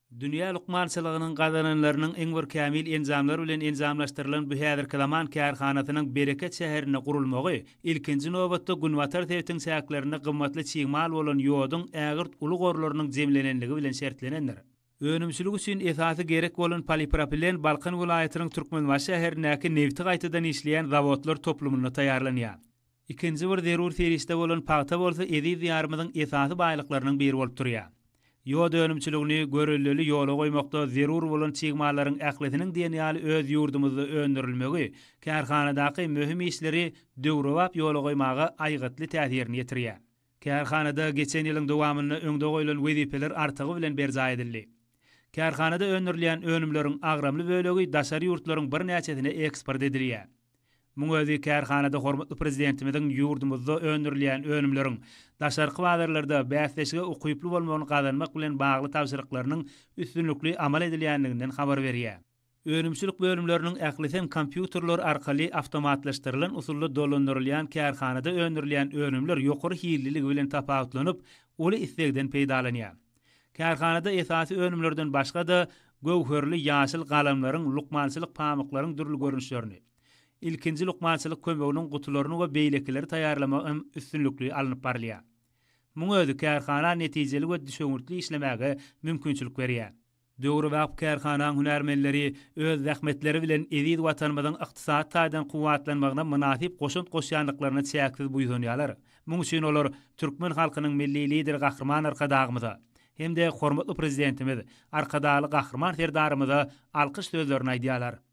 Dünya lukmançylygynyň gazananlarynyň iň bir kämil enzamlar bilen enzamlaşdyrylan bu häzirki zaman kärhanatynyň bereket şäherine gurulmagy ilkinji nobatda Günwatar tewtiň säklerini gymmatly çiğmal bolan ýoduň ägirt uly gorlarynyň jemlenenligi bilen şertlenenler. Önümçülük üçin esasy gerek bolan polipropilen Balkan welaýatynyň Türkmenbaş şäherindäki nefti gaýtadan işleýän zawodlar toplumyna taýýarlanýar. İkinji bir zerur seriste bolan paýta bolsa edi ýarmynyň esasy baýlyklarynyň biri bolup durýar. Ýod önümçiligini görülleli ýola goýmakda zerur bolan çygmalaryň ähletiniň diýeni öz ýurdumyzda öndürilmegi, kärhanadaky möhüm işleri döwrewap ýola goýmagy aýgatly täsirini ýetirýär. Kärhanada geçen ýylyň dowamyny öňde goýulan wezipeler artygy bilen berza edildi. Kärhanada öndürilen önümleriň agramly bölegi daşary ýurtlaryň bir näçesine eksport edilýär. Muňa kärhanada hormatly prezidentimiziň ýurdumyzda öndürilen önümleriň daşarky bazarlarda bäsleşige ukyply bolmagyny gazanmak bilen bagly tapşyryklarynyň üstünlükli amal edilýänliginden habar berýär. Önümçilik bölümleriniň ählisen kompýuterler arkaly awtomatlaşdyrylan usulda dolandyrylýan kärhanada öndürilen önümler ýokary hilliligi bilen tapawutlanyp, uly islegden peýdalanýar. Kärhanada esasy önümlerden başga da gowherli ýaşyl galamlaryň, lukmançylyk pamyklaryň dürli görünüşlerini, ilkinji lukmançylyk kömeginiň gutularyny we beýlekleri taýýarlamagy üstünlükli alınıp barlýar. Muňa özi kärhana netijeli we düşünürli işlemäge mümkinçilik berýär. Döwri wagt kärhanaň hünärmenleri öz zähmetleri bilen edid watanymyzyň ykdysat taýdan kuwatlanmagyna münasip goşunt goşýanlyklaryna çäksiz buýsanýarlar. Muň üçin olar türkmen halkynyň milli lider gahrman arkadagymyza hem de hormatly prezidentimiz arkadaly gahrman serdarymyza alkyş sözlerini aýdýarlar.